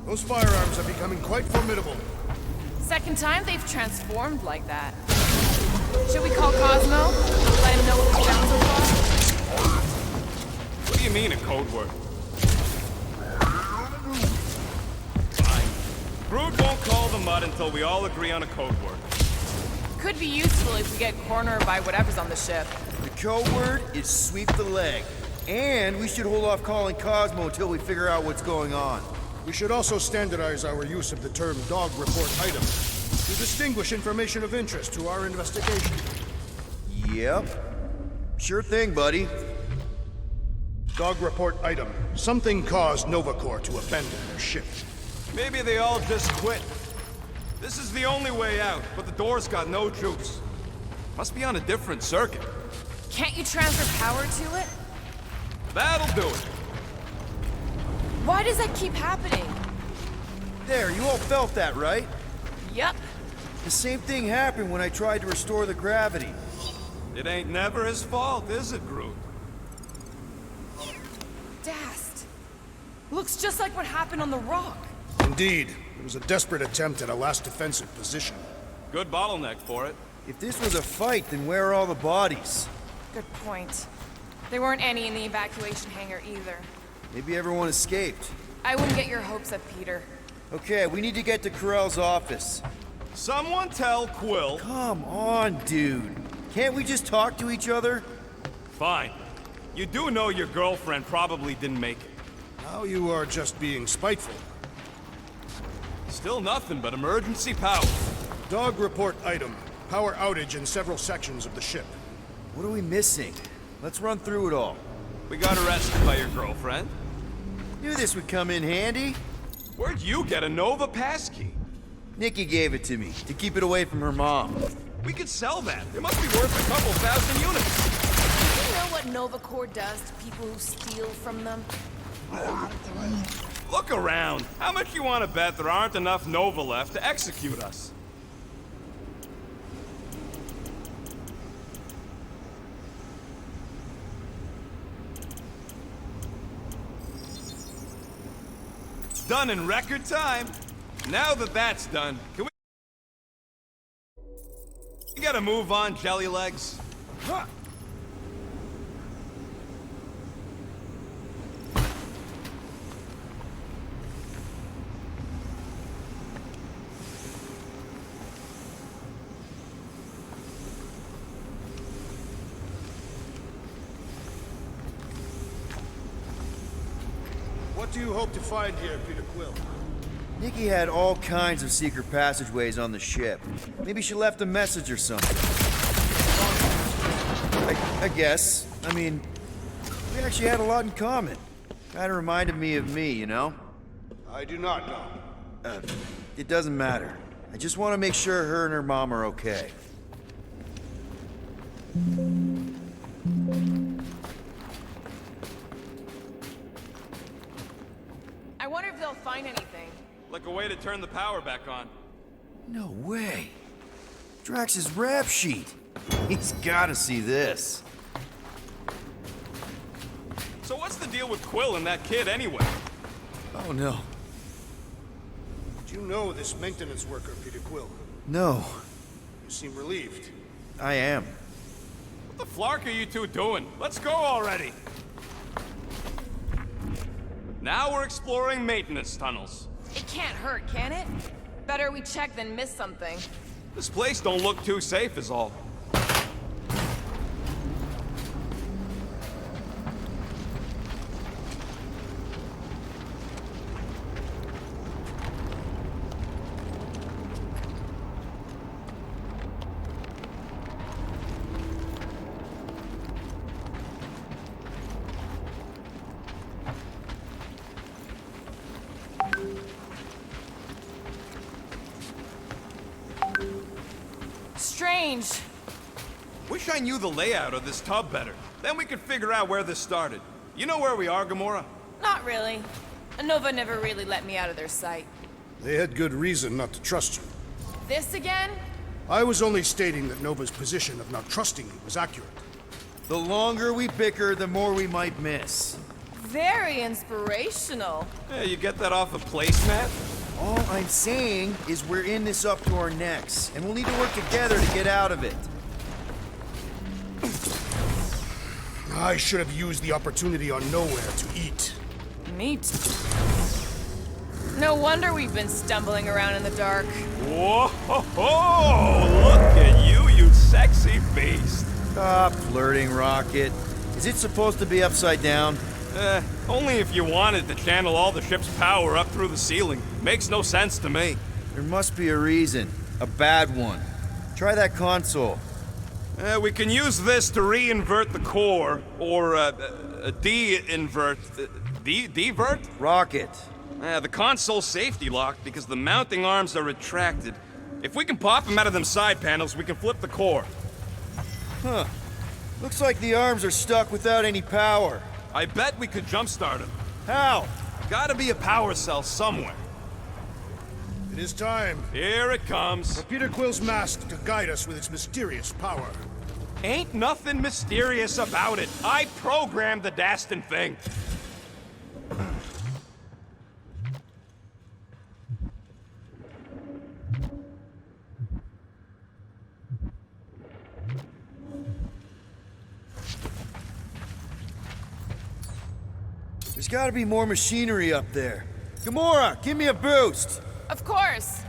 Those firearms are becoming quite formidable. Second time they've transformed like that. Should we call Cosmo? Let him know what we found so far? What do you mean, a code word? Fine. Brood won't call the mud until we all agree on a code word. Could be useful if we get cornered by whatever's on the ship. The code word is sweep the leg. And we should hold off calling Cosmo until we figure out what's going on. We should also standardize our use of the term dog report item to distinguish information of interest to our investigation. Yep. Sure thing, buddy. Dog report item. Something caused Nova Corps to abandon their ship. Maybe they all just quit. This is the only way out, but the door's got no juice. Must be on a different circuit. Can't you transfer power to it? That'll do it. Why does that keep happening? There, you all felt that, right? Yup. The same thing happened when I tried to restore the gravity. It ain't never his fault, is it, Groot? Dast. Looks just like what happened on the rock. Indeed, it was a desperate attempt at a last defensive position. Good bottleneck for it. If this was a fight, then where are all the bodies? Good point. There weren't any in the evacuation hangar either. Maybe everyone escaped. I wouldn't get your hopes up, Peter. Okay, we need to get to Corell's office. Someone tell Quill. Come on, dude. Can't we just talk to each other? Fine. You do know your girlfriend probably didn't make it. Now you are just being spiteful. Still nothing but emergency power. Dog report item. Power outage in several sections of the ship. What are we missing? Let's run through it all. We got arrested by your girlfriend. Knew this would come in handy. Where'd you get a Nova passkey? Nikki gave it to me, to keep it away from her mom. We could sell that. It must be worth a couple thousand units. Do you know what Nova Corps does to people who steal from them? Look around. How much you want to bet there aren't enough Nova left to execute us? Done in record time. Now that that's done, can we... You gotta move on, jelly legs. Huh. What do you hope to find here, Peter Quill? Nikki had all kinds of secret passageways on the ship. Maybe she left a message or something. I guess. I mean, we actually had a lot in common. Kinda reminded me of me, you know? I do not know. It doesn't matter. I just want to make sure her and her mom are okay. I wonder if they'll find anything. Like a way to turn the power back on. No way. Drax's rap sheet. He's gotta see this. So what's the deal with Quill and that kid anyway? Oh no. Do you know this maintenance worker, Peter Quill? No, You seem relieved. I am. What the flark are you two doing? Let's go already! Now we're exploring maintenance tunnels. It can't hurt, can it? Better we check than miss something. This place don't look too safe is all. Strange. Wish I knew the layout of this tub better. Then we could figure out where this started. You know where we are, Gamora? Not really. Nova never really let me out of their sight. They had good reason not to trust you. This again? I was only stating that Nova's position of not trusting you was accurate. The longer we bicker, the more we might miss. Very inspirational. Yeah, you get that off a placemat? All I'm saying is we're in this up to our necks, and we'll need to work together to get out of it. I should have used the opportunity on Nowhere to eat. Me too. No wonder we've been stumbling around in the dark. Whoa! Look at you, you sexy beast. Stop flirting, Rocket. Is it supposed to be upside down? Only if you wanted to channel all the ship's power up through the ceiling. Makes no sense to me. There must be a reason. A bad one. Try that console. We can use this to re-invert the core, or de-invert... Divert? Rocket. The console's safety locked because the mounting arms are retracted. If we can pop them out of them side panels, we can flip the core. Huh. Looks like the arms are stuck without any power. I bet we could jumpstart them. How? Gotta be a power cell somewhere. It is time Here it comes. for Peter Quill's mask to guide us with its mysterious power. Ain't nothing mysterious about it. I programmed the Dastin thing. There's gotta be more machinery up there. Gamora, give me a boost! Of course.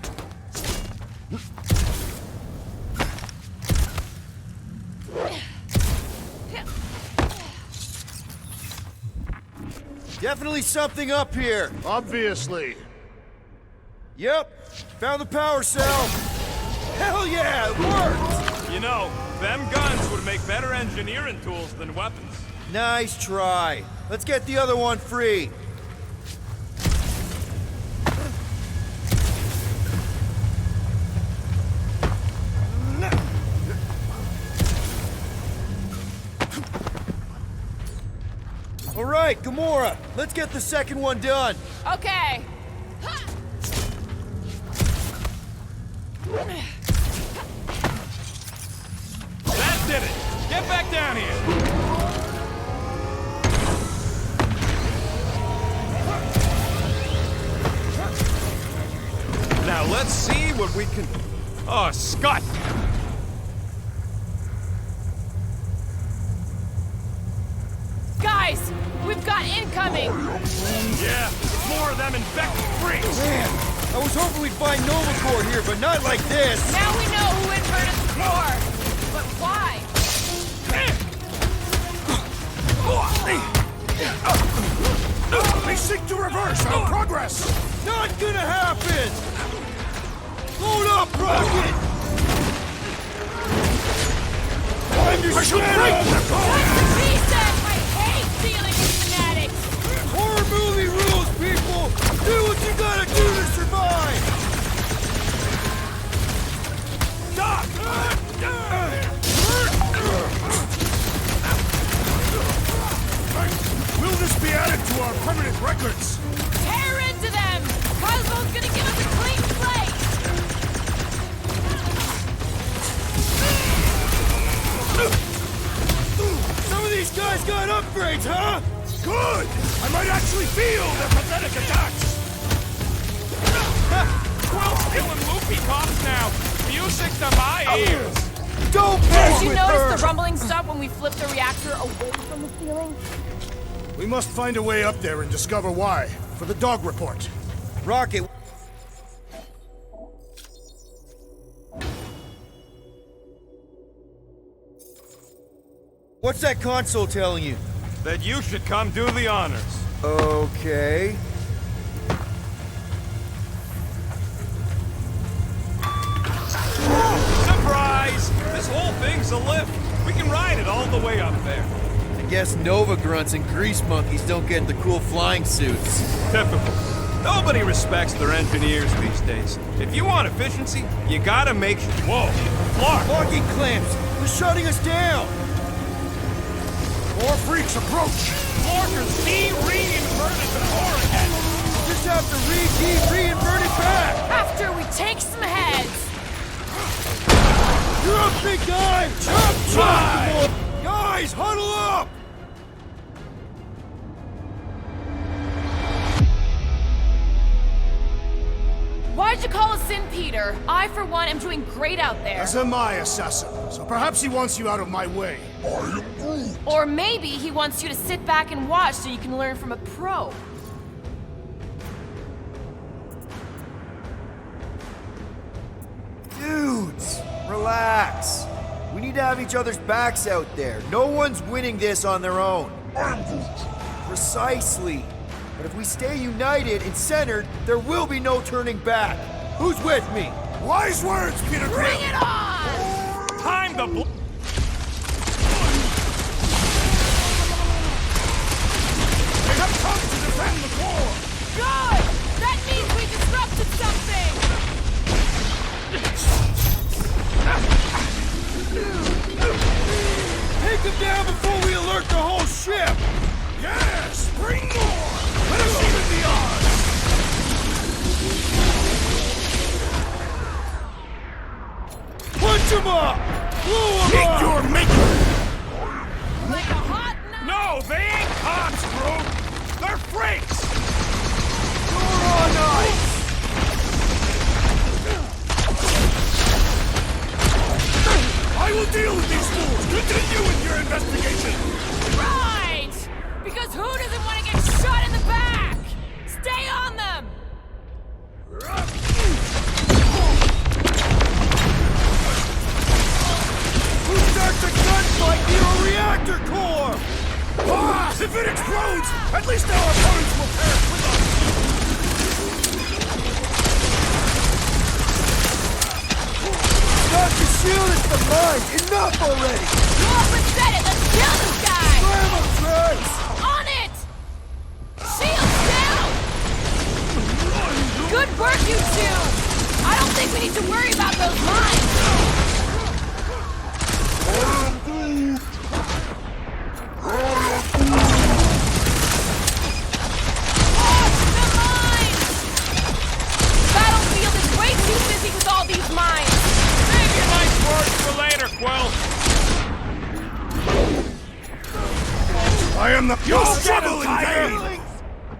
Definitely something up here. Obviously. Yep, found the power cell. Hell yeah, it worked! You know, them guns would make better engineering tools than weapons. Nice try. Let's get the other one free. All right, Gamora, let's get the second one done. Okay. That did it! Get back down here! Now let's see what we can... Oh, Scott! Guys, we've got incoming. Yeah, it's more of them infected freaks! Man, I was hoping we'd find Nova Corps here, but not like this. Now we know who inverted the core. But why? They seek to reverse our progress! Not gonna happen! Load up, Rocket! I shall break the He said, I hate dealing with fanatics. Horror movie rules, people! Do what you gotta do to survive! Will this be added to our permanent records? Tear into them. Cosmo's gonna give us a clean slate. Some of these guys got upgrades, huh? Good! I might actually feel their pathetic attacks! 12 killing loopy cops now! Music to my ears! Don't Did mess you with notice her! the rumbling stop when we flipped the reactor away from the ceiling? We must find a way up there and discover why, for the dog report. Rocket, what's that console telling you? That you should come do the honors. Okay. Surprise! This whole thing's a lift. We can ride it all the way up there. I guess Nova grunts and grease monkeys don't get the cool flying suits. Typical. Nobody respects their engineers these days. If you want efficiency, you gotta make sure... Whoa! Clark! Locking clamps! They're shutting us down! More freaks approach! Clarkers de-reinverted the core again! Just have to re-invert it back! After we take some heads. You're up, big guy! Chop, chop! Right. Guys, huddle up! Why'd you call us in, Peter? I, for one, am doing great out there. As am I, Assassin. So perhaps he wants you out of my way. Or maybe he wants you to sit back and watch so you can learn from a pro. Dudes, relax. We need to have each other's backs out there. No one's winning this on their own. Precisely. But if we stay united and centered, there will be no turning back. Who's with me? Wise words, Peter Grimm! Bring it on! Time to They have come to defend the core! Good! That means we disrupted something! Take them down before we alert the whole ship! Yes! Bring more! Let us even the odds! Punch them up! Blow them up! Your maker! Like a hot knife! No, they ain't cops, Groot! They're freaks! You're on ice! I will deal with these fools! Continue with your investigation! Right! Because who doesn't want to get shot in the back? Stay on them! Who starts a gunfight near a reactor core? Ah! If it explodes, at least our opponents will perish with us! Not to shield us from mine! Enough already! You oversaid it! Let's kill this guy! Slam them, Drax! On it! Shields down! Good work, you two! I don't think we need to worry about those mines! Oh, the mines! The battlefield is way too busy with all these mines! Save your nice words for later, Quill! I am the... You'll Go struggle in get 'em, vain!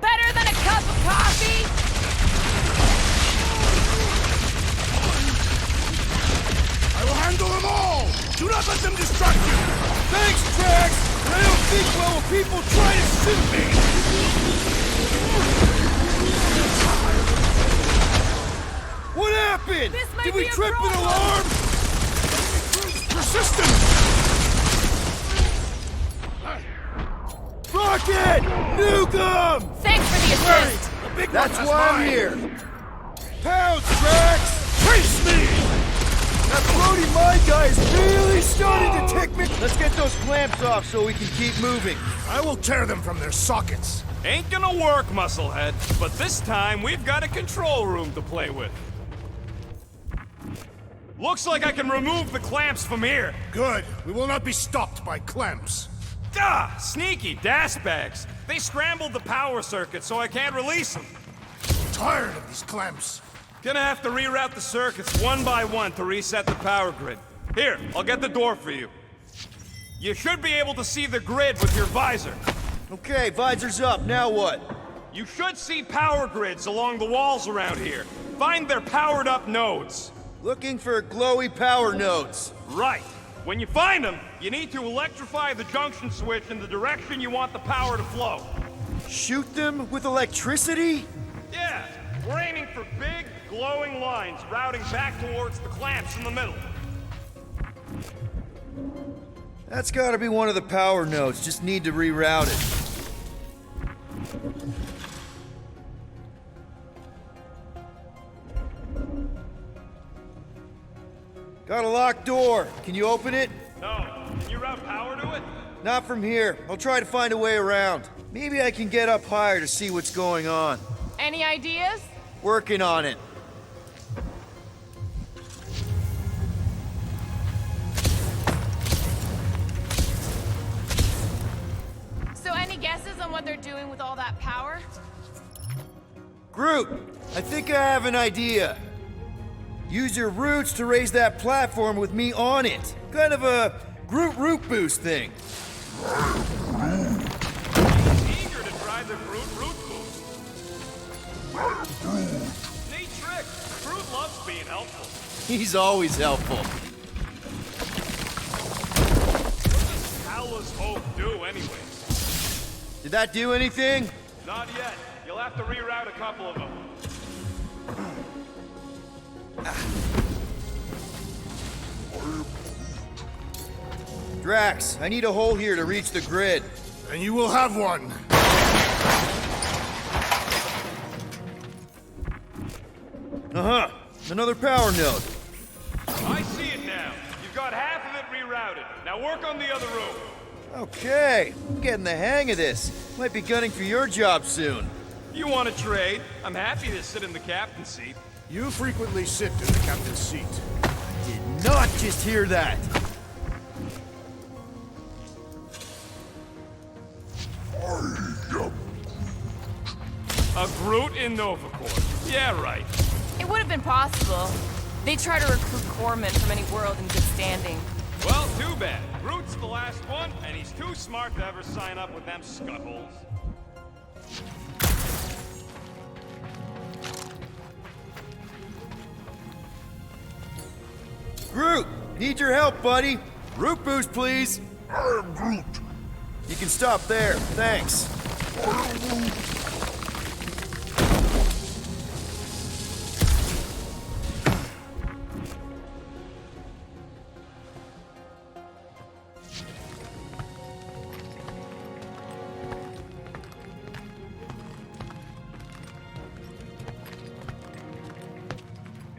Better than a cup of coffee? I will handle them all! Do not let them distract you! Thanks, Drax! I don't think well when people try to shoot me! What happened? This might Did we be a trip an problem. alarm? Persistent! Rocket! Nuke 'em! Thanks for the assist! The big That's one has why I'm mine. here! Pounce, Drax! Face me! That Brody mine guy is really starting to tick me! Let's get those clamps off so we can keep moving. I will tear them from their sockets. Ain't gonna work, Musclehead. But this time, we've got a control room to play with. Looks like I can remove the clamps from here. Good. We will not be stopped by clamps. Ah, sneaky das bags. They scrambled the power circuit, so I can't release them. Tired of these clamps. Gonna have to reroute the circuits one by one to reset the power grid. Here, I'll get the door for you. You should be able to see the grid with your visor. Okay, visor's up. Now what? You should see power grids along the walls around here. Find their powered up nodes. Looking for glowy power nodes. Right. When you find them, you need to electrify the junction switch in the direction you want the power to flow. Shoot them with electricity? Yeah, we're aiming for big, glowing lines routing back towards the clamps in the middle. That's gotta be one of the power nodes. Just need to reroute it. Got a locked door. Can you open it? No, can you route power to it? Not from here. I'll try to find a way around. Maybe I can get up higher to see what's going on. Any ideas? Working on it. So any guesses on what they're doing with all that power? Groot, I think I have an idea. Use your roots to raise that platform with me on it. Kind of a Groot root boost thing. Eager to try the Groot root boost. Neat trick. Groot being helpful. He's always helpful. What does Howler's Hope do anyways? Did that do anything? Not yet. You'll have to reroute a couple of them. Drax, I need a hole here to reach the grid. And you will have one. Uh-huh. Another power node. I see it now. You've got half of it rerouted. Now work on the other room. Okay, I'm getting the hang of this. Might be gunning for your job soon. You want to trade? I'm happy to sit in the captain's seat. You frequently sit in the captain's seat. Did not just hear that. A Groot in Nova Corps. Yeah, right. It would have been possible. They try to recruit corpsmen from any world in good standing. Well, too bad. Groot's the last one, and he's too smart to ever sign up with them scuttholes. Groot, need your help, buddy. Root boost, please. I am Groot. You can stop there. Thanks.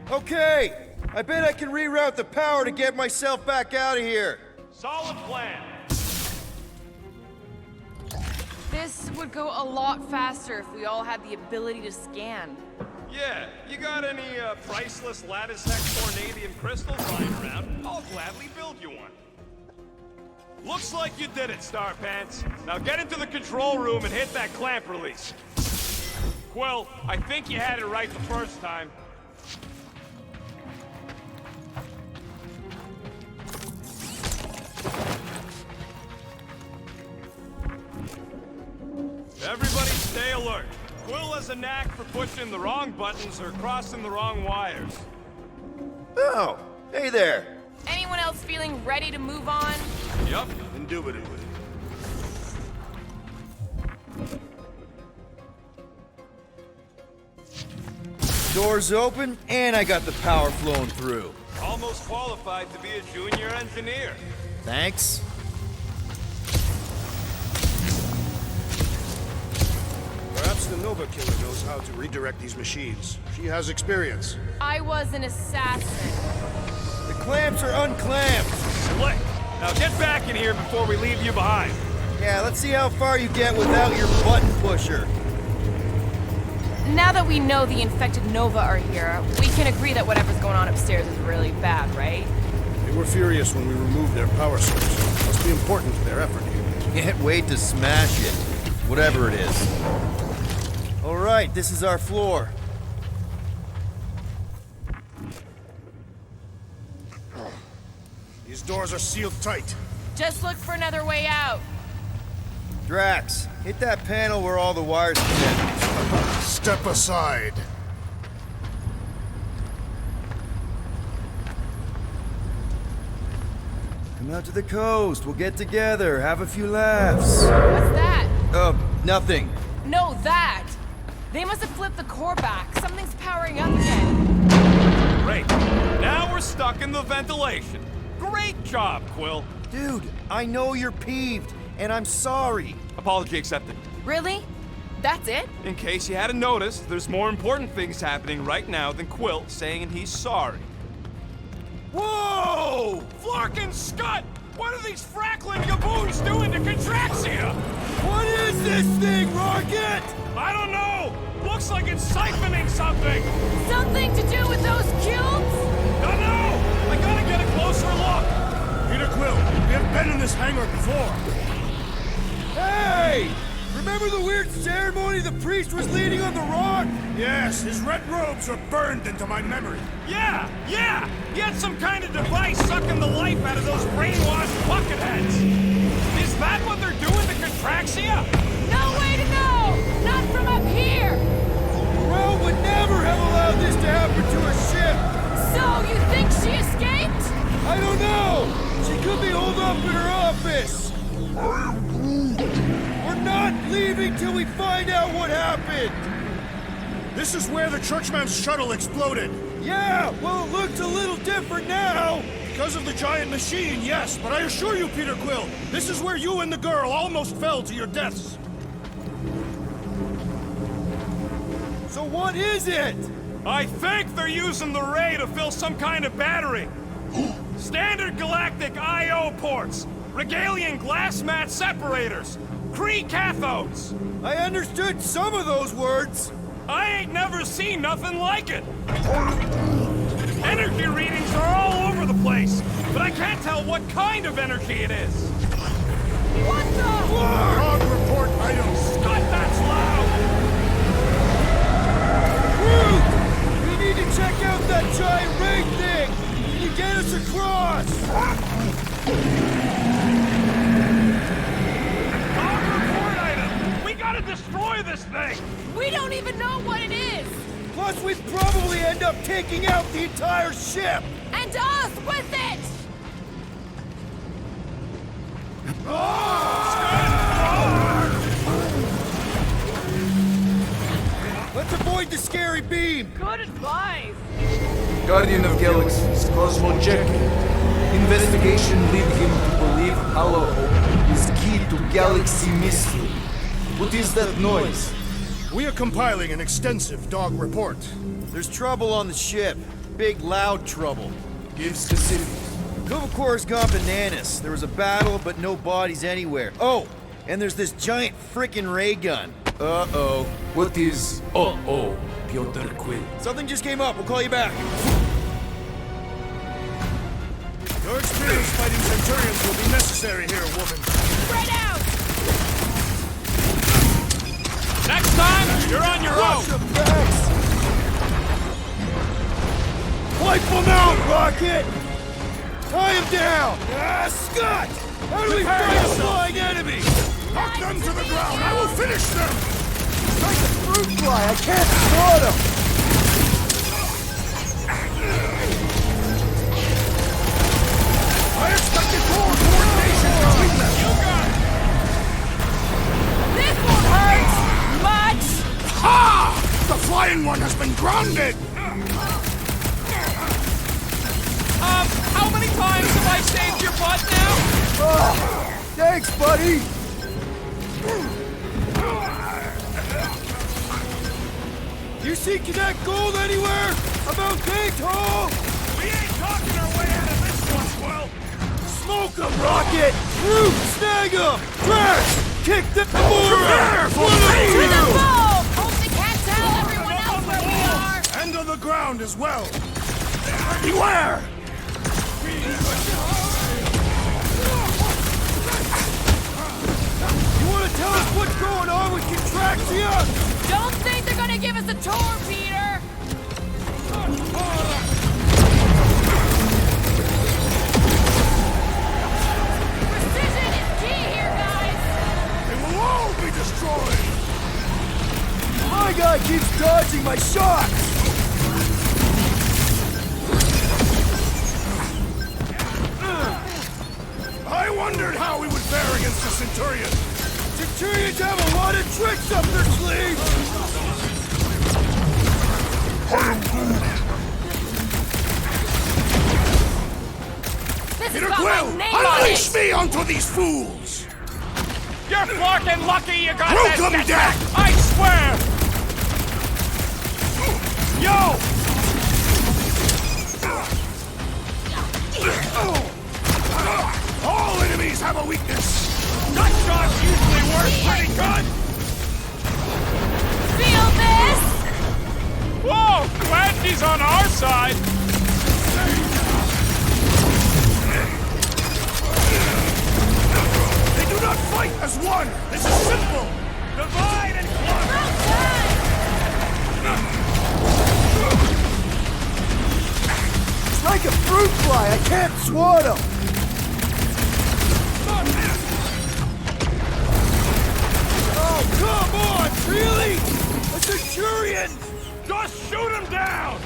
Okay, I bet I can reroute the power to get myself back out of here. Solid plan. This would go a lot faster if we all had the ability to scan. Yeah, you got any priceless lattice hex tornadium crystals lying around? I'll gladly build you one. Looks like you did it, Star Pants. Now get into the control room and hit that clamp release. Quill, I think you had it right the first time. Everybody stay alert. Quill has a knack for pushing the wrong buttons or crossing the wrong wires. Oh, hey there. Anyone else feeling ready to move on? Yup. Indubitably. Doors open, and I got the power flowing through. Almost qualified to be a junior engineer. Thanks. Perhaps the Nova Killer knows how to redirect these machines. She has experience. I was an assassin. The clamps are unclamped. Slick. Now get back in here before we leave you behind. Yeah, let's see how far you get without your button pusher. Now that we know the infected Nova are here, we can agree that whatever's going on upstairs is really bad, right? They were furious when we removed their power source. Must be important to their effort here. Can't wait to smash it. Whatever it is. All right, this is our floor. These doors are sealed tight. Just look for another way out. Drax, hit that panel where all the wires connect. Step aside. Come out to the coast. We'll get together, have a few laughs. What's that? Nothing. No, that! They must have flipped the core back. Something's powering up again. Great. Now we're stuck in the ventilation. Great job, Quill. Dude, I know you're peeved, and I'm sorry. Apology accepted. Really? That's it? In case you hadn't noticed, there's more important things happening right now than Quill saying he's sorry. Whoa! Flark and Scud! What are these Frackling gaboons doing to Contraxia? What is this thing, Rocket? I don't know! Looks like it's siphoning something! Something to do with those cubes? Don't know! I gotta get a closer look! Peter Quill, we have been in this hangar before. Hey! Remember the weird ceremony the priest was leading on the rock? Yes, his red robes are burned into my memory. Yeah! He had some kind of device sucking the life out of those brainwashed bucketheads! Is that what they're doing to Contraxia? No way to know! Not from up here! Well, would never have allowed this to happen to a ship! We're not leaving till we find out what happened! This is where the Churchman's shuttle exploded. Yeah, well, it looks a little different now! Because of the giant machine, yes, but I assure you, Peter Quill, this is where you and the girl almost fell to your deaths. So what is it? I think they're using the ray to fill some kind of battery. Standard galactic I.O. ports, Regalian glass mat separators, Kree cathodes. I understood some of those words. I ain't never seen nothing like it. Energy readings are all over the place, but I can't tell what kind of energy it is. What the? Dog report items. Scott, that's loud! Groot! We need to check out that giant ray thing! Can you get us across? Dog report item! We gotta destroy this thing! We don't even know what it is! Plus, we'd probably end up taking out the entire ship! And us with it! Let's avoid the scary beam! Good advice! Guardian of Galaxies, Cosmo Jekyll. Investigation lead him to believe Hollow Hope is key to galaxy mystery. What is that noise? We are compiling an extensive dog report. There's trouble on the ship. Big, loud trouble. Give specifics. Novacor's gone bananas. There was a battle, but no bodies anywhere. Oh, and there's this giant frickin' ray gun. Uh-oh. What is uh-oh, Piotr Quill? Something just came up. We'll call you back. Your experience fighting Centurions will be necessary here, woman. Spread out! Next time, you're on your own! Wipe them out, Rocket! Tie him down! Ah, Scott! How do we fight a flying enemy? Knock them to the ground! I will finish them! Like a fruit fly, I can't spot him! I expected more coordination between them! You got it! This won't hurt! Much! Ha! The flying one has been grounded! How many times have I saved your butt now? Thanks, buddy! You see Cadet Gold anywhere? About Dayton! We ain't talking our way out of this one, Quill! Smoke him, Rocket! Root, snag him! Crash! Kick the Gamora! To the ball! Hope they can't tell everyone else where we are! And on the ground as well! Beware! You wanna tell us what's going on with Contraxia? Don't think they're gonna give us a tour, Peter! Precision is key here, guys! They will all be destroyed! My guy keeps dodging my shots! I wondered how we would fare against the Centurion! Centurions have a lot of tricks up their sleeve! This Peter has got Quill, my name on unleash it! me onto these fools! You're fucking lucky you got Welcome, that Dak! jetpack, I swear! Yo! All enemies have a weakness! Nut shots usually work pretty good! Feel this? Whoa! Glad she's on our side! They do not fight as one! This is simple! Divide and conquer! It's like a fruit fly, I can't swat him! Oh, come on, really? A Centurion? Just shoot him down!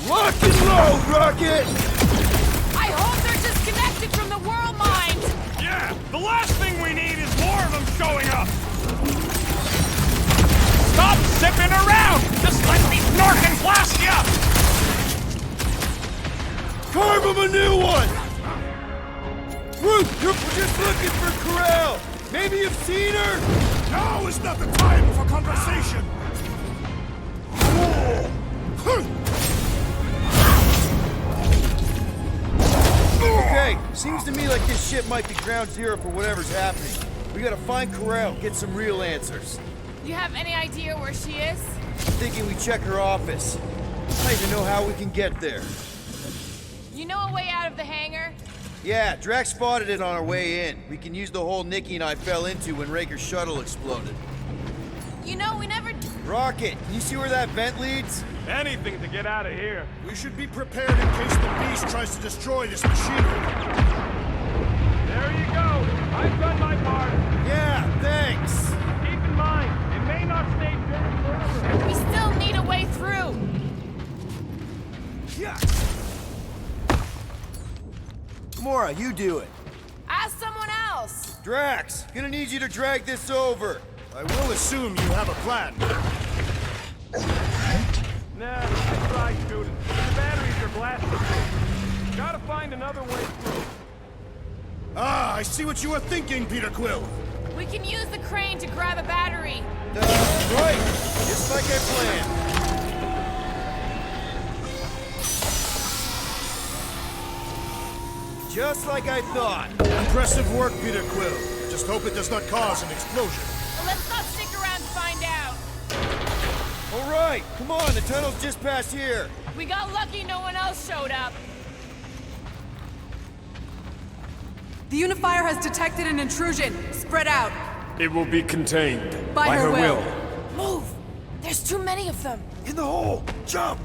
Lock and load, Rocket! I hope they're just disconnected from the world mind! Yeah, the last thing we need is more of them showing up! Stop zipping around! Just let me snork and blast you! Carve him a new one! Root, you're just looking for Corral! Maybe you've seen her? Now is not the time for conversation! Okay, seems to me like this ship might be ground zero for whatever's happening. We gotta find Corral, get some real answers. You have any idea where she is? Thinking we check her office. I don't even know how we can get there. You know a way out of the hangar? Yeah, Drax spotted it on our way in. We can use the hole Nikki and I fell into when Raker's shuttle exploded. You know, we never... Rocket, can you see where that vent leads? Anything to get out of here. We should be prepared in case the beast tries to destroy this machinery. There you go. I've done my part. Yeah, thanks. Keep in mind, it may not stay dead forever. We still need a way through! Gamora, you do it. Ask someone else! Drax, gonna need you to drag this over. I will assume you have a plan. Nah, I tried shooting. The batteries are blasted. Gotta find another way through. Ah, I see what you were thinking, Peter Quill. We can use the crane to grab a battery. Right, just like I planned. Just like I thought. Impressive work, Peter Quill. Just hope it does not cause an explosion. Well, let's not stick around to find out. All right, come on, the tunnel's just past here. We got lucky no one else showed up. The Unifier has detected an intrusion. Spread out. It will be contained. By her will. Move! There's too many of them. In the hole, jump!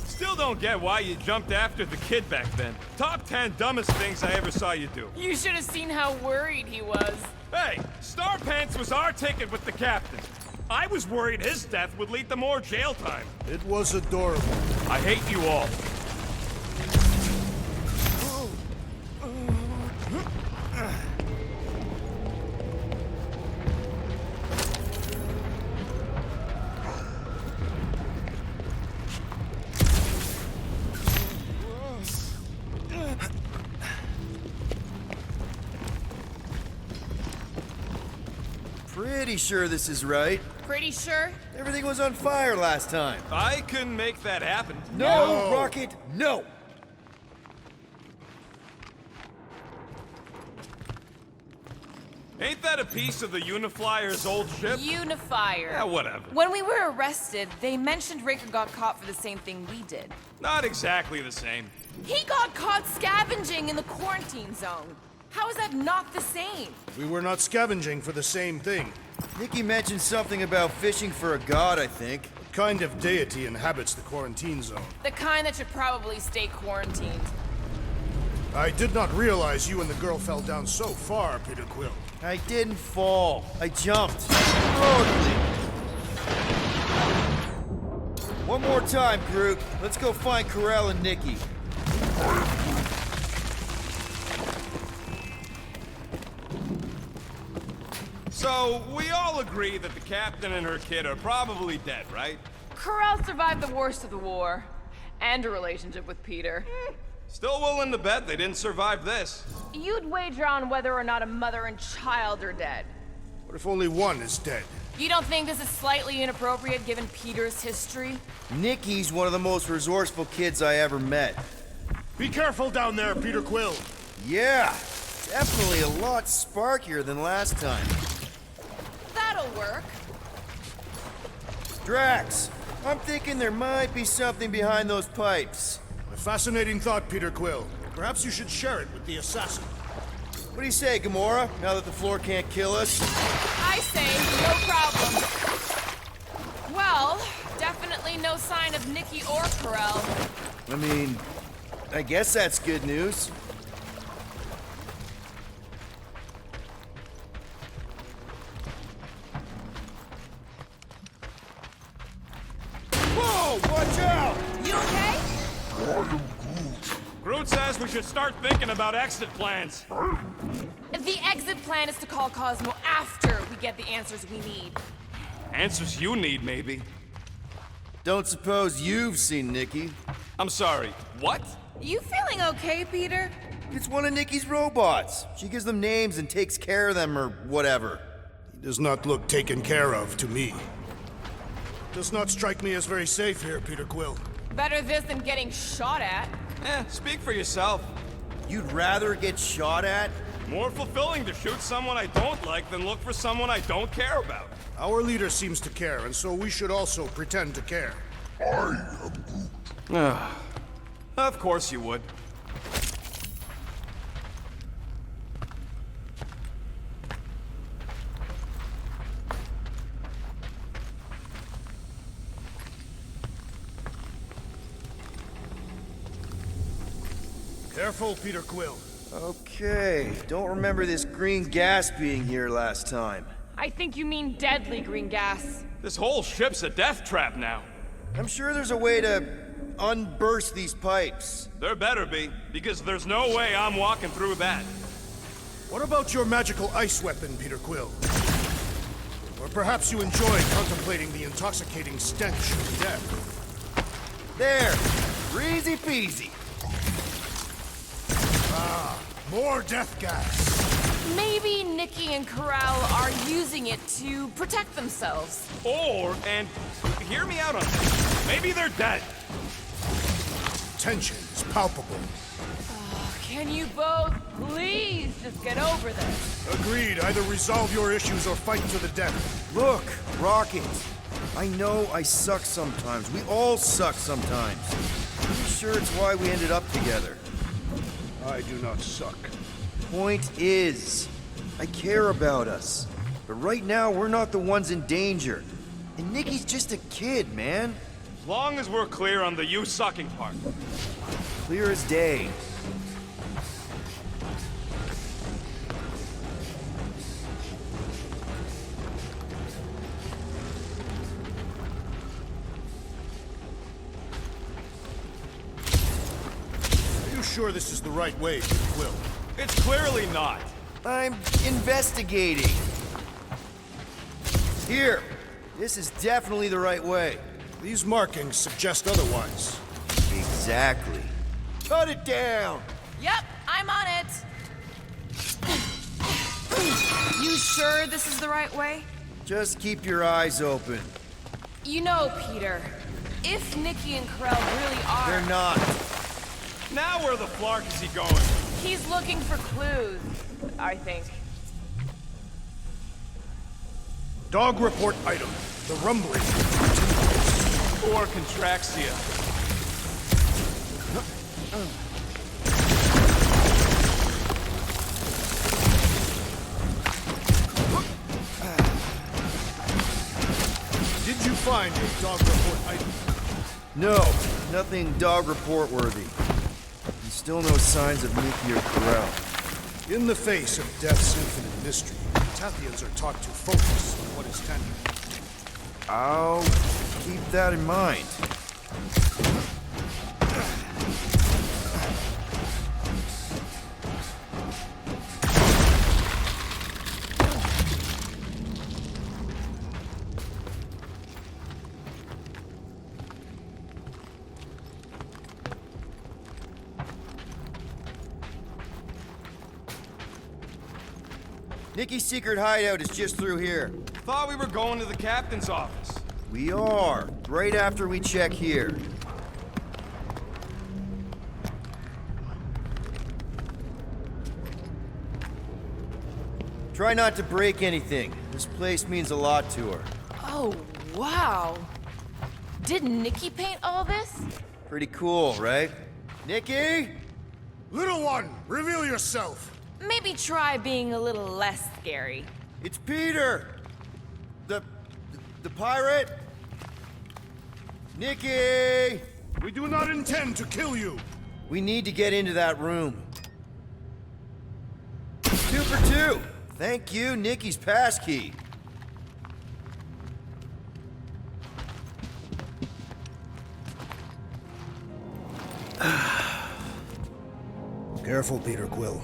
Still don't get why you jumped after the kid back then. Top 10 dumbest things I ever saw you do. You should have seen how worried he was. Hey, Star Pants was our ticket with the captain. I was worried his death would lead to more jail time. It was adorable. I hate you all. Pretty sure this is right. Pretty sure? Everything was on fire last time. I couldn't make that happen. No, Rocket, no! Ain't that a piece of the Uniflyer's old ship? Unifier. Yeah, whatever. When we were arrested, they mentioned Raker got caught for the same thing we did. Not exactly the same. He got caught scavenging in the quarantine zone. How is that not the same? We were not scavenging for the same thing. Nikki mentioned something about fishing for a god, I think. What kind of deity inhabits the quarantine zone? The kind that should probably stay quarantined. I did not realize you and the girl fell down so far, Peter Quill. I didn't fall. I jumped. Heroically. One more time, Groot. Let's go find Corral and Nikki. So, we all agree that the captain and her kid are probably dead, right? Corral survived the worst of the war. And a relationship with Peter. Still willing to bet they didn't survive this. You'd wager on whether or not a mother and child are dead. What if only one is dead? You don't think this is slightly inappropriate given Peter's history? Nikki's one of the most resourceful kids I ever met. Be careful down there, Peter Quill. Yeah, definitely a lot sparkier than last time. That'll work. Drax, I'm thinking there might be something behind those pipes. A fascinating thought, Peter Quill. Perhaps you should share it with the assassin. What do you say, Gamora, now that the floor can't kill us? I say, no problem. Well, definitely no sign of Nikki or Corral. I mean, I guess that's good news. Whoa, watch out! You okay? Root says we should start thinking about exit plans. The exit plan is to call Cosmo after we get the answers we need. Answers you need, maybe. Don't suppose you've seen Nikki? I'm sorry, what? You feeling okay, Peter? It's one of Nikki's robots. She gives them names and takes care of them or whatever. He does not look taken care of to me. Does not strike me as very safe here, Peter Quill. Better this than getting shot at. Speak for yourself. You'd rather get shot at? More fulfilling to shoot someone I don't like than look for someone I don't care about. Our leader seems to care, and so we should also pretend to care. Of course you would. Careful, Peter Quill. Okay, don't remember this green gas being here last time. I think you mean deadly green gas. This whole ship's a death trap now. I'm sure there's a way to unburst these pipes. There better be, because there's no way I'm walking through that. What about your magical ice weapon, Peter Quill? Or perhaps you enjoy contemplating the intoxicating stench of death. There! Easy peasy. More death gas. Maybe Nikki and Corral are using it to protect themselves. Or, and hear me out on this, maybe they're dead. Tension is palpable. Can you both please just get over this? Agreed. Either resolve your issues or fight to the death. Look, Rocket. I know I suck sometimes. We all suck sometimes. I'm sure it's why we ended up together. I do not suck. Point is, I care about us. But right now, we're not the ones in danger. And Nikki's just a kid, man. As long as we're clear on the you sucking part. Clear as day. Are you sure this is the right way, Peter Quill? It's clearly not. I'm investigating. Here. This is definitely the right way. These markings suggest otherwise. Exactly. Cut it down! Yep, I'm on it. You sure this is the right way? Just keep your eyes open. You know, Peter, if Nikki and Corell really are... They're not. Now where the flark is he going? He's looking for clues, I think. Dog report item. The rumbling. Or Contraxia. Did you find a dog report item? No, nothing dog report worthy. And still no signs of Nikki or Corral. In the face of death's infinite mystery, Tathians are taught to focus on what is tangible. I'll keep that in mind. Nikki's secret hideout is just through here. Thought we were going to the captain's office. We are, right after we check here. Try not to break anything. This place means a lot to her. Oh, wow. Did Nikki paint all this? Pretty cool, right? Nikki? Little one, reveal yourself. Maybe try being a little less scary. It's Peter! The pirate? Nikki! We do not intend to kill you. We need to get into that room. 2 for 2! Thank you, Nikki's passkey. Careful, Peter Quill.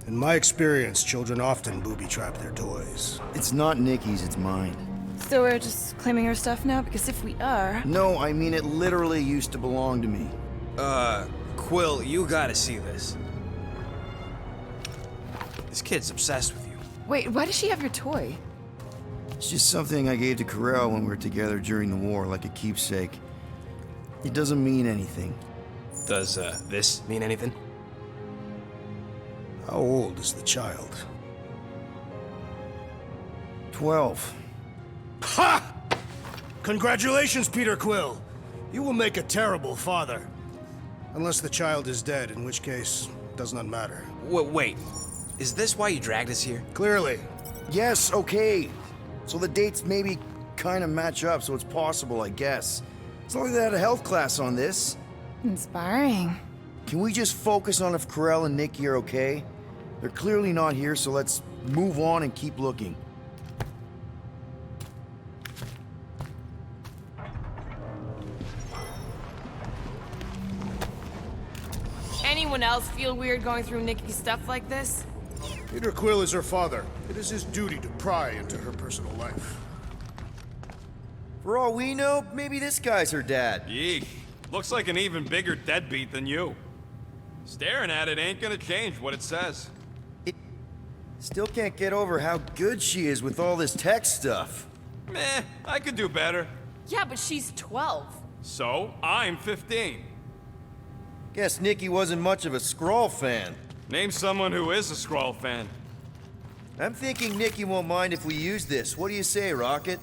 In my experience, children often booby-trap their toys. It's not Nikki's, it's mine. So we're just claiming her stuff now? Because if we are... No, I mean it literally used to belong to me. Quill, you gotta see this. This kid's obsessed with you. Wait, why does she have your toy? It's just something I gave to Corel when we were together during the war, like a keepsake. It doesn't mean anything. Does, this mean anything? How old is the child? 12. Ha! Congratulations, Peter Quill! You will make a terrible father. Unless the child is dead, in which case, does not matter. Wait. Is this why you dragged us here? Clearly. Yes, okay. So the dates maybe kind of match up, so it's possible, I guess. It's not like they had a health class on this. Inspiring. Can we just focus on if Corel and Nikki are okay? They're clearly not here, so let's move on and keep looking. Anyone else feel weird going through Nikki's stuff like this? Peter Quill is her father. It is his duty to pry into her personal life. For all we know, maybe this guy's her dad. Yeesh. Looks like an even bigger deadbeat than you. Staring at it ain't gonna change what it says. Still can't get over how good she is with all this tech stuff. Meh, I could do better. Yeah, but she's 12. So, I'm 15. Guess Nikki wasn't much of a Skrull fan. Name someone who is a Skrull fan. I'm thinking Nikki won't mind if we use this. What do you say, Rocket?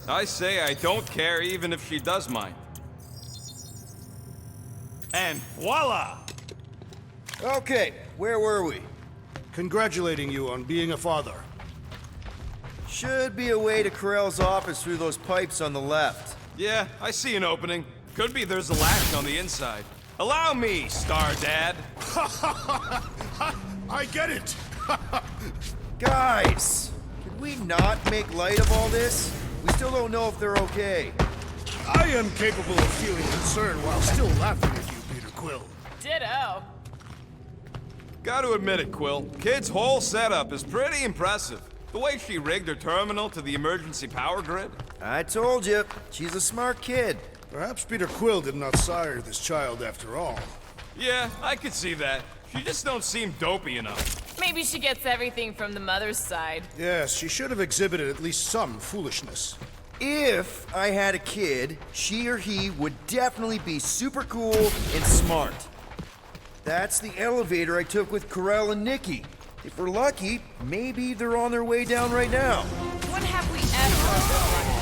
I say I don't care even if she does mind. And voila! Okay, where were we? Congratulating you on being a father. Should be a way to Corel's office through those pipes on the left. Yeah, I see an opening. Could be there's a latch on the inside. Allow me, Star Dad. I get it! Guys, could we not make light of all this? We still don't know if they're okay. I am capable of feeling concern while still laughing at you, Peter Quill. Ditto. Gotta admit it, Quill. Kid's whole setup is pretty impressive. The way she rigged her terminal to the emergency power grid. I told you, she's a smart kid. Perhaps Peter Quill did not sire this child after all. Yeah, I could see that. She just don't seem dopey enough. Maybe she gets everything from the mother's side. Yes, she should have exhibited at least some foolishness. If I had a kid, she or he would definitely be super cool and smart. That's the elevator I took with Corel and Nikki. If we're lucky, maybe they're on their way down right now. When have we ever been lucky?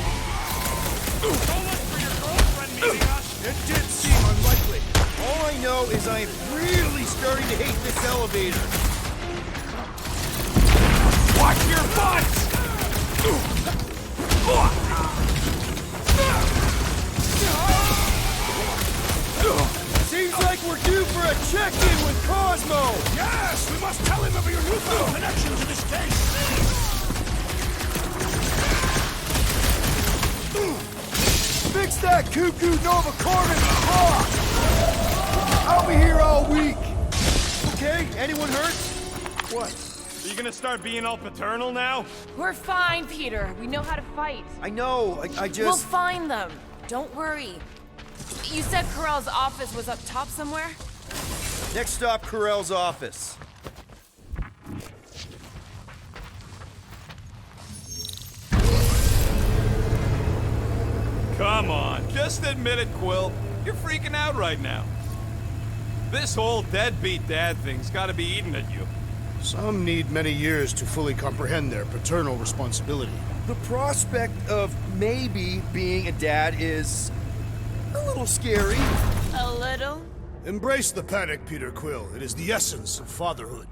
Don't look for your girlfriend meeting us. It did seem unlikely. All I know is I'm really starting to hate this elevator. Watch your butts! Seems like we're due for a check-in with Cosmo! Yes, we must tell him of your newfound connection to this case. Fix that Cuckoo Nova Corvin clock! I'll be here all week. Okay, anyone hurt? What? Are you gonna start being all paternal now? We're fine, Peter. We know how to fight. I know, I We'll just... find them. Don't worry. You said Corel's office was up top somewhere? Next stop, Corel's office. Come on, just admit it, Quill. You're freaking out right now. This whole deadbeat dad thing's gotta be eating at you. Some need many years to fully comprehend their paternal responsibility. The prospect of maybe being a dad is a little scary. A little. Embrace the panic, Peter Quill. It is the essence of fatherhood.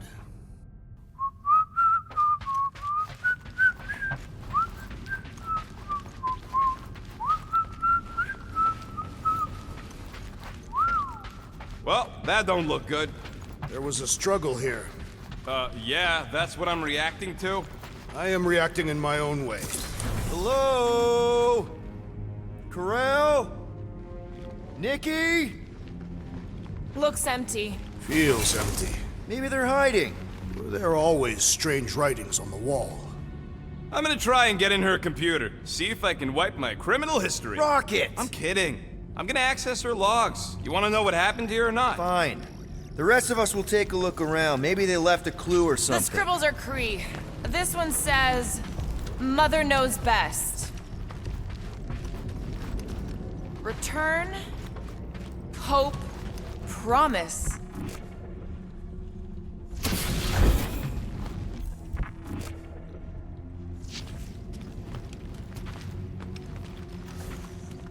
Well, that don't look good. There was a struggle here. Yeah, that's what I'm reacting to. I am reacting in my own way. Hello? Corel? Nikki? Looks empty. Feels empty. Maybe they're hiding. There are always strange writings on the wall. I'm gonna try and get in her computer, see if I can wipe my criminal history. Rocket! I'm kidding. I'm gonna access her logs. You wanna know what happened here or not? Fine. The rest of us will take a look around. Maybe they left a clue or The something. scribbles are Cree. This one says, Mother knows best. Return, hope, promise.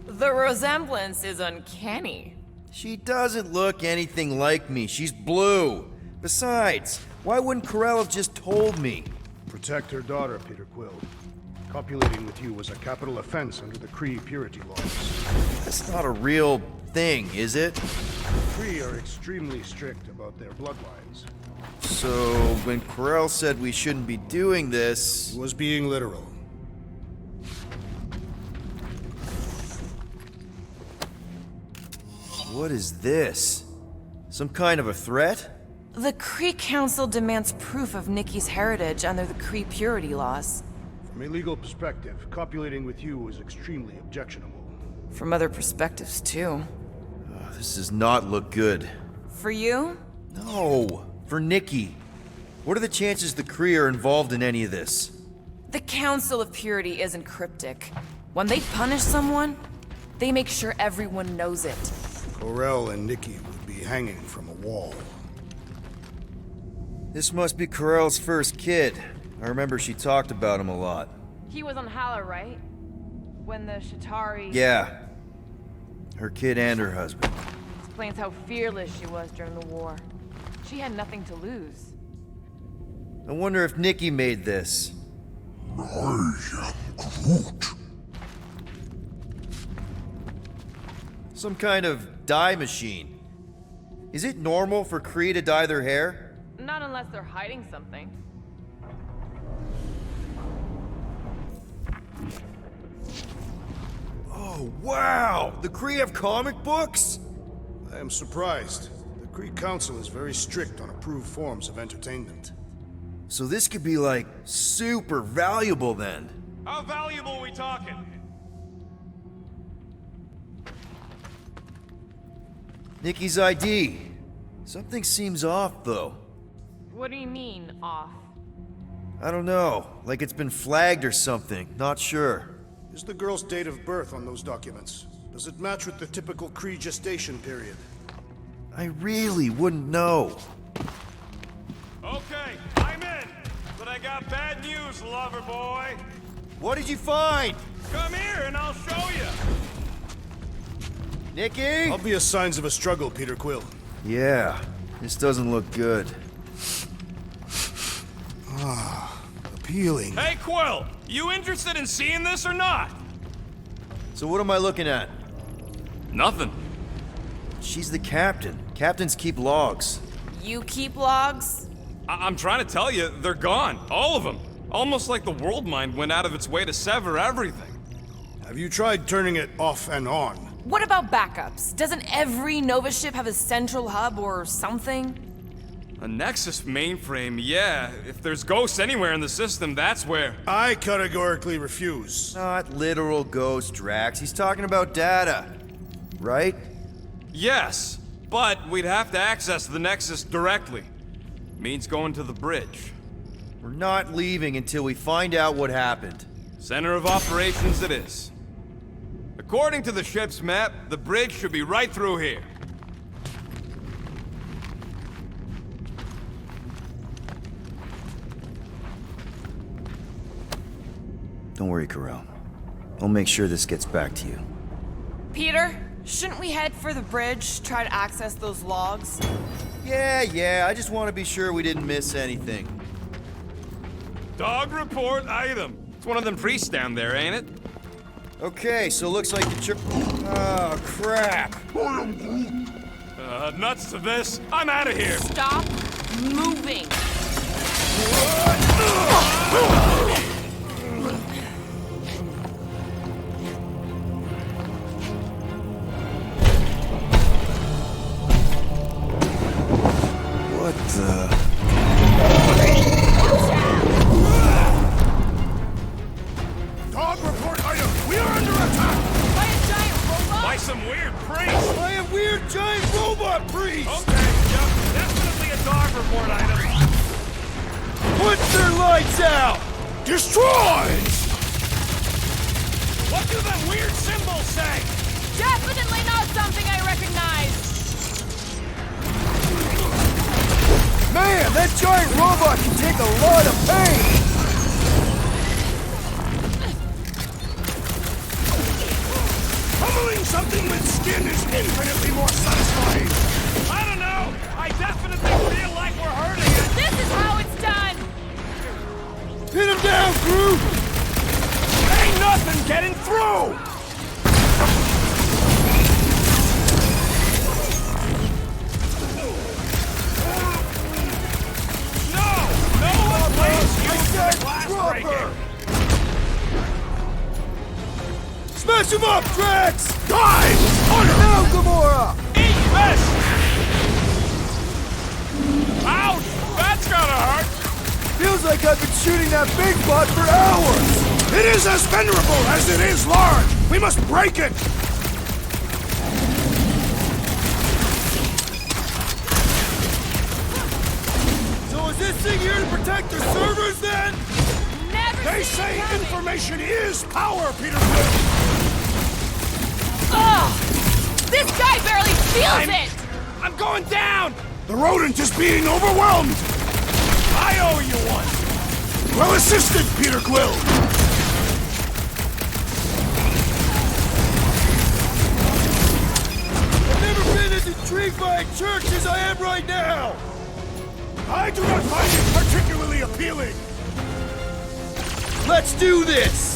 The resemblance is uncanny. She doesn't look anything like me. She's blue. Besides, why wouldn't Corell have just told me? Protect her daughter, Peter Quill. Copulating with you was a capital offense under the Kree purity laws. That's not a real thing, is it? Kree are extremely strict about their bloodlines. So, when Corell said we shouldn't be doing this... He was being literal. What is this? Some kind of a threat? The Kree Council demands proof of Nikki's heritage under the Kree purity laws. From a legal perspective, copulating with you is extremely objectionable. From other perspectives, too. This does not look good. For you? No, for Nikki. What are the chances the Kree are involved in any of this? The Council of Purity isn't cryptic. When they punish someone, they make sure everyone knows it. Corell and Nikki would be hanging from a wall. This must be Corell's first kid. I remember she talked about him a lot. He was on Hala, right? When the Shatari... Yeah. Her kid and her husband. Explains how fearless she was during the war. She had nothing to lose. I wonder if Nikki made this. Some kind of dye machine. Is it normal for Kree to dye their hair? Not unless they're hiding something. Oh, wow! The Kree have comic books? I am surprised. The Kree Council is very strict on approved forms of entertainment. So this could be like super valuable then. How valuable are we talking? Nikki's ID. Something seems off though. What do you mean, off? I don't know, like it's been flagged or something, not sure. Is the girl's date of birth on those documents? Does it match with the typical Kree gestation period? I really wouldn't know. Okay, I'm in. But I got bad news, lover boy. What did you find? Come here and I'll show you. Nikki? Obvious signs of a struggle, Peter Quill. Yeah, this doesn't look good. Appealing. Hey, Quill, you interested in seeing this or not? So what am I looking at? Nothing. She's the captain. Captains keep logs. You keep logs? I'm trying to tell you, they're gone. All of them. Almost like the world mind went out of its way to sever everything. Have you tried turning it off and on? What about backups? Doesn't every Nova ship have a central hub or something? A Nexus mainframe, yeah. If there's ghosts anywhere in the system, that's where. I categorically refuse. Not literal ghost, Drax. He's talking about data. Right? Yes, but we'd have to access the Nexus directly. Means going to the bridge. We're not leaving until we find out what happened. Center of operations it is. According to the ship's map, the bridge should be right through here. Don't worry, Corell. I'll make sure this gets back to you. Peter, shouldn't we head for the bridge, try to access those logs? Yeah, I just want to be sure we didn't miss anything. Dog report item. It's one of them priests down there, ain't it? Okay, so looks like the trip. Oh, crap. Nuts to this. I'm out of here. Stop moving! What the... some weird priest. I am weird giant robot priest! Okay, yep, definitely a dog report item. Put their lights out! Destroy! What do the weird symbols say? Definitely not something I recognize! Man, that giant robot can take a lot of pain! Pummeling something with skin is infinitely more satisfying! I don't know. I definitely feel like we're hurting it. This is how it's done! Pin him down, Groot! Ain't nothing getting through! No one blames you for the glass breaking. Smash him up, Drax! Die! Now, Gamora! Eat this! Ouch! That's gotta hurt! Feels like I've been shooting that big bot for hours! It is as venerable as it is large! We must break it! So is this thing here to protect the servers, then? Never They seen say it coming. information is power, Peter Quill! Ugh! This guy barely feels it! I'm going down! The rodent is being overwhelmed! I owe you one! Well assisted, Peter Quill! I've never been as intrigued by a church as I am right now! I do not find it particularly appealing! Let's do this!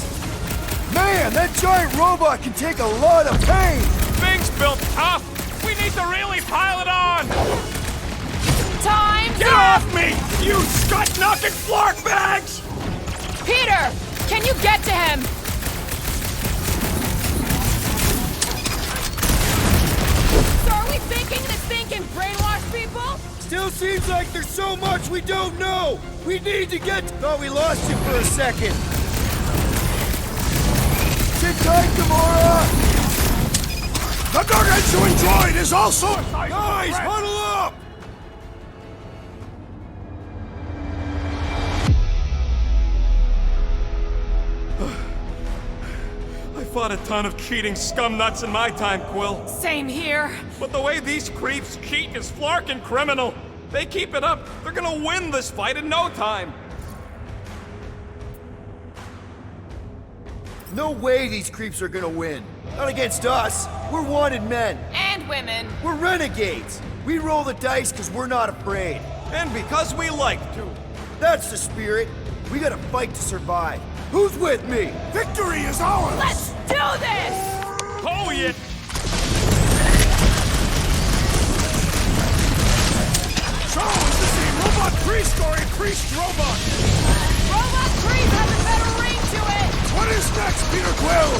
Man, that giant robot can take a lot of pain! Thing's built tough! We need to really pile it on! Time's Get up! off me! You scut-knocking flark bags! Peter! Can you get to him? So are we thinking this thing can brainwash people? Still seems like there's so much we don't know! We need to get... Thought we lost you for a second! Sit tight, Gamora! The gargantuan droid is also a Guys, huddle up! I fought a ton of cheating scumnuts in my time, Quill. Same here. But the way these creeps cheat is flarkin' criminal. They keep it up, they're gonna win this fight in no time. No way these creeps are gonna win. Not against us. We're wanted men. And women. We're renegades. We roll the dice because we're not afraid. And because we like to. That's the spirit. We gotta fight to survive. Who's with me? Victory is ours! Let's do this! Oh, yeah. So, is this a robot priest or a priest robot? Robot Priest has a better ring to it! What is next, Peter Quill?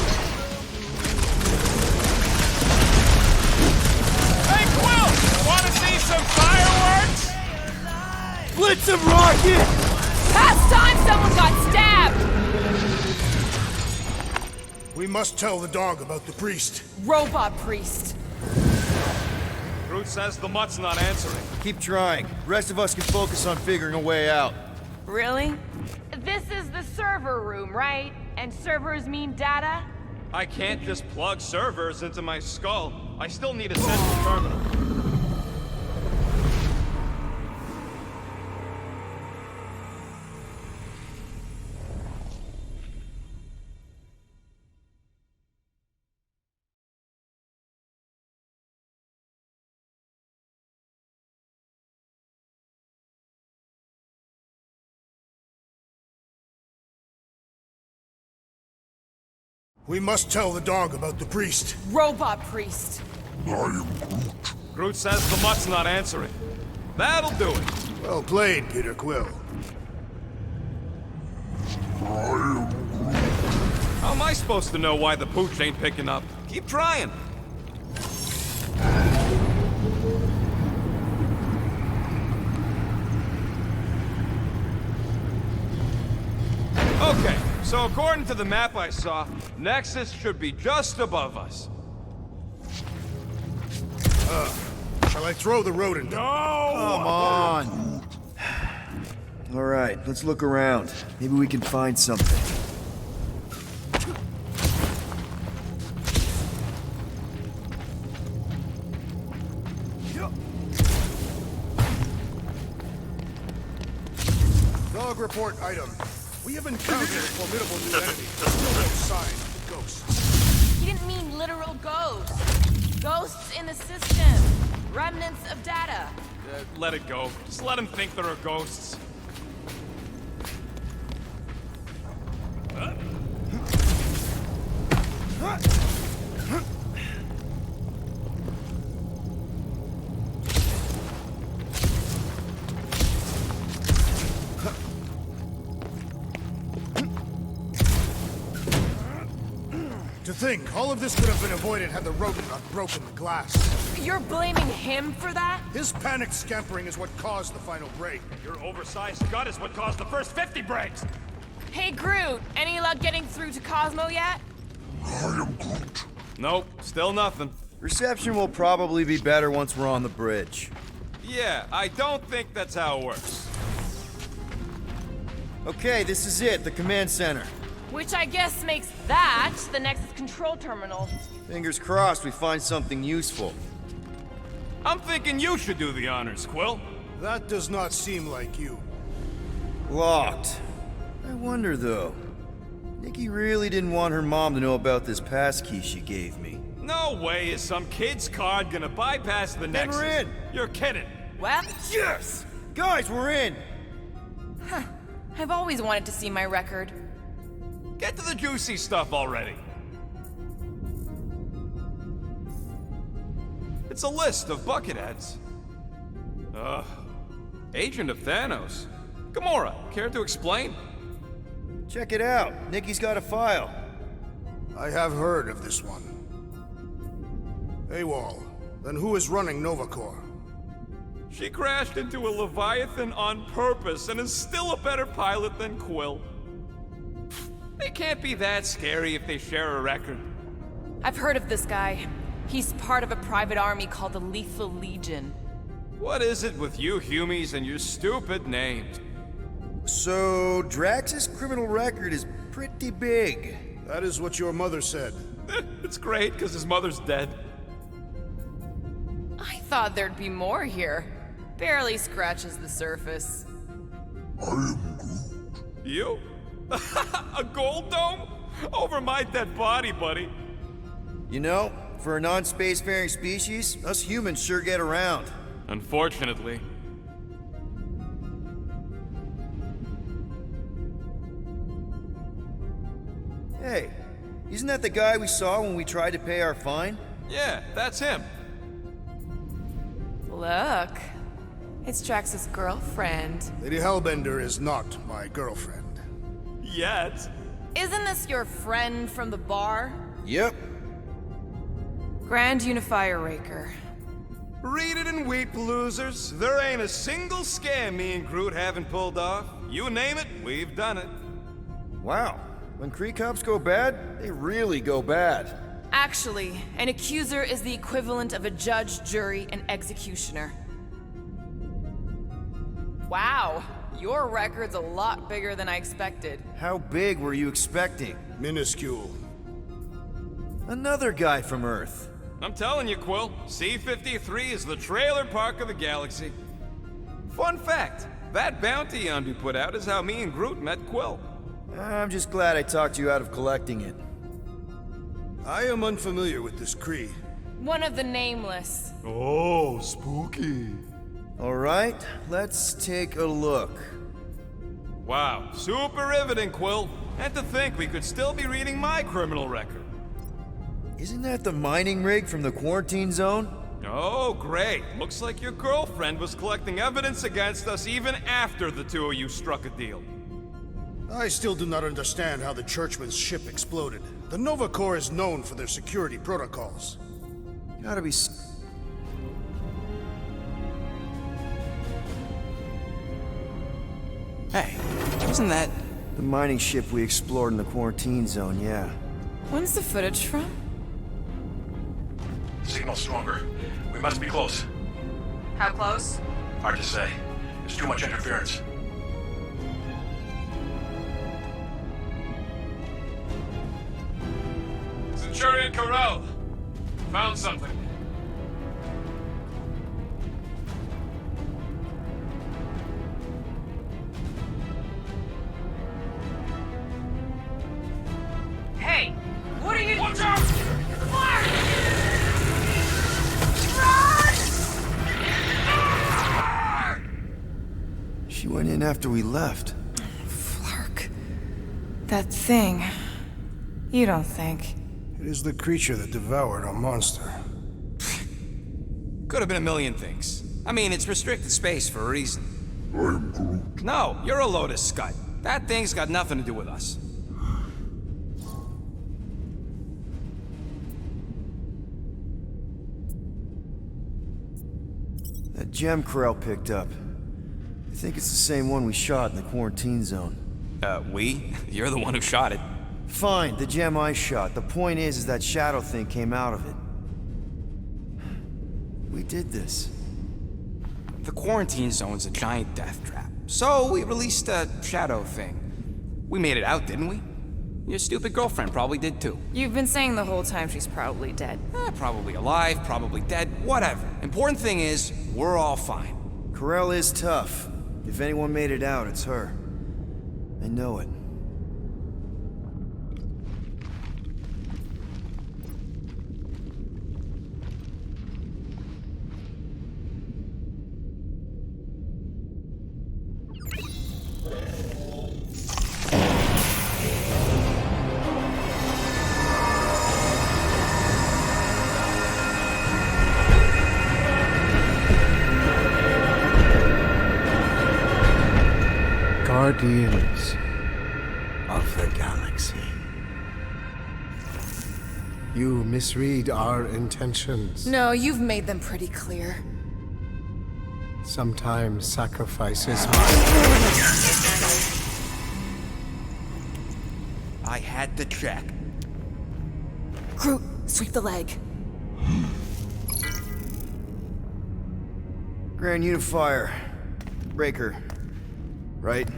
Hey, Quill! Wanna see some fireworks? Blitz of rocket! Past time someone got stabbed! We must tell the dog about the priest. Robot Priest. Groot says the mutt's not answering. Keep trying. The rest of us can focus on figuring a way out. Really? This is the server room, right? And servers mean data? I can't just plug servers into my skull. I still need a central terminal. We must tell the dog about the priest. Robot Priest. Groot says the mutt's not answering. That'll do it. Well played, Peter Quill. How am I supposed to know why the pooch ain't picking up? Keep trying. Okay, so according to the map I saw, Nexus should be just above us. Shall I throw the rodent? Come on! Alright, let's look around. Maybe we can find something. Dog report item. We have encountered a formidable new enemy. Still no sign of the ghosts. He didn't mean literal ghosts. Ghosts in the system. Remnants of data. Let it go. Just let him think there are ghosts. To think, all of this could have been avoided had the rodent not broken the glass. You're blaming him for that? His panicked scampering is what caused the final break. Your oversized gut is what caused the first 50 breaks. Hey, Groot, any luck getting through to Cosmo yet? Nope, still nothing. Reception will probably be better once we're on the bridge. Yeah, I don't think that's how it works. Okay, this is it, the command center. Which I guess makes that the Nexus control terminal. Fingers crossed we find something useful. I'm thinking you should do the honors, Quill. That does not seem like you. Locked. I wonder though. Nikki really didn't want her mom to know about this passkey she gave me. No way is some kid's card gonna bypass the Nexus. we're in. You're kidding. Well, Yes! Guys, we're in! I've always wanted to see my record. Get to the juicy stuff already. It's a list of bucketheads. Agent of Thanos. Gamora, care to explain? Check it out. Nikki's got a file. I have heard of this one. AWOL. Then who is running Novacore? She crashed into a Leviathan on purpose and is still a better pilot than Quill. They can't be that scary if they share a record. I've heard of this guy. He's part of a private army called the Lethal Legion. What is it with you Humies and your stupid names? So, Drax's criminal record is pretty big. That is what your mother said. It's great, because his mother's dead. I thought there'd be more here. Barely scratches the surface. You? A gold dome? Over my dead body, buddy. You know, for a non-spacefaring species, us humans sure get around. Unfortunately. Hey, isn't that the guy we saw when we tried to pay our fine? Yeah, that's him. Look, it's Drax's girlfriend. Lady Hellbender is not my girlfriend. Yet. Isn't this your friend from the bar? Yep. Grand Unifier Raker. Read it in Wheat Losers. There ain't a single scam me and Groot haven't pulled off. You name it, we've done it. Wow. When Kree cops go bad, they really go bad. Actually, an accuser is the equivalent of a judge, jury, and executioner. Wow, your record's a lot bigger than I expected. How big were you expecting? Minuscule. Another guy from Earth. I'm telling you, Quill, C-53 is the trailer park of the galaxy. Fun fact, that bounty Yondu put out is how me and Groot met Quill. I'm just glad I talked you out of collecting it. I am unfamiliar with this Kree. One of the Nameless. Oh, spooky. All right, let's take a look. Wow, super riveting, Quill. And to think we could still be reading my criminal record. Isn't that the mining rig from the quarantine zone? Oh, great. Looks like your girlfriend was collecting evidence against us even after the two of you struck a deal. I still do not understand how the Churchman's ship exploded. The Nova Corps is known for their security protocols. Gotta be Hey, wasn't that... the mining ship we explored in the quarantine zone, yeah. When's the footage from? The signal stronger. We must be close. How close? Hard to say. There's too much interference. Centurion Corell! Found something. Hey! What are you— Watch out! She went in after we left. Flark. That thing. You don't think. It is the creature that devoured our monster. Could have been a million things. I mean, it's restricted space for a reason. I am Groot. No, you're a Lotus Scud. That thing's got nothing to do with us. That gem Corell picked up. I think it's the same one we shot in the quarantine zone. We? You're the one who shot it. Fine, the gem I shot. The point is that shadow thing came out of it. We did this. The quarantine zone's a giant death trap. So we released a shadow thing. We made it out, didn't we? Your stupid girlfriend probably did too. You've been saying the whole time she's probably dead. Probably alive, probably dead, whatever. Important thing is, we're all fine. Corell is tough. If anyone made it out, it's her. I know it. Guardians of the Galaxy. You misread our intentions. No, you've made them pretty clear. Sometimes sacrifices must... I had to check. Groot, sweep the leg. Grand Unifier. Breaker. Right?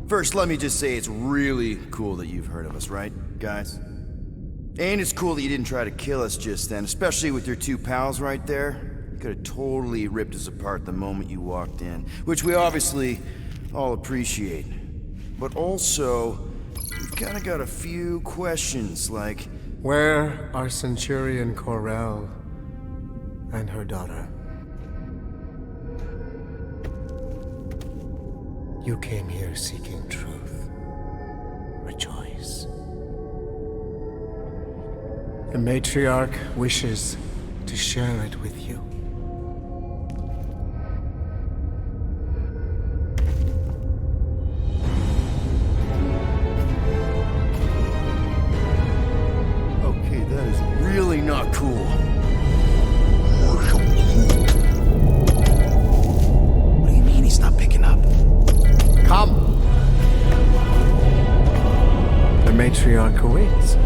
First, let me just say it's really cool that you've heard of us, right, guys? And it's cool that you didn't try to kill us just then, especially with your two pals right there. You could have totally ripped us apart the moment you walked in, which we obviously all appreciate. But also, we've kind of got a few questions, like... Where are Centurion Corell and her daughter? You came here seeking truth. Rejoice. The matriarch wishes to share it with you. Okay, that is really not cool. What do you mean he's not picking up? Come! The matriarch awaits.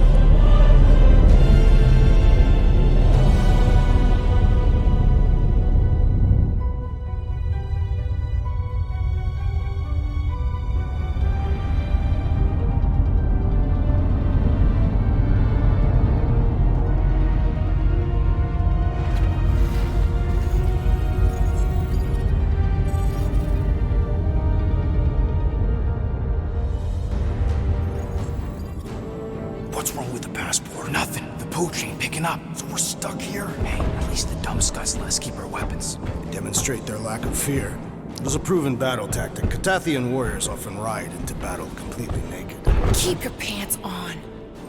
What's wrong with the passport? Nothing. The pooch ain't picking up. So we're stuck here? Hey, at least the dumb scuds let us keep our weapons. Demonstrate their lack of fear. It is a proven battle tactic. Catathian warriors often ride into battle completely naked. Keep your pants on.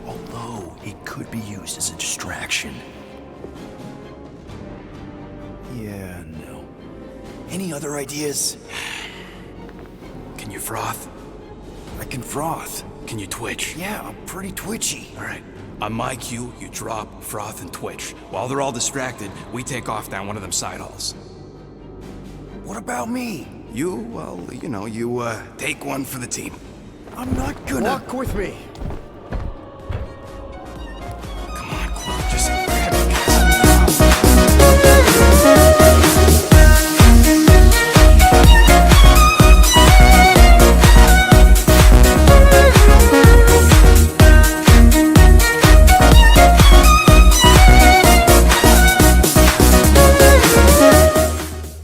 Although, it could be used as a distraction. Yeah, no. Any other ideas? Can you froth? I can froth. Can you twitch? Yeah, I'm pretty twitchy. All right. On my cue, you drop, froth, and twitch. While they're all distracted, we take off down one of them side halls. What about me? You, well, you know, you, take one for the team. I'm not gonna... Walk with me.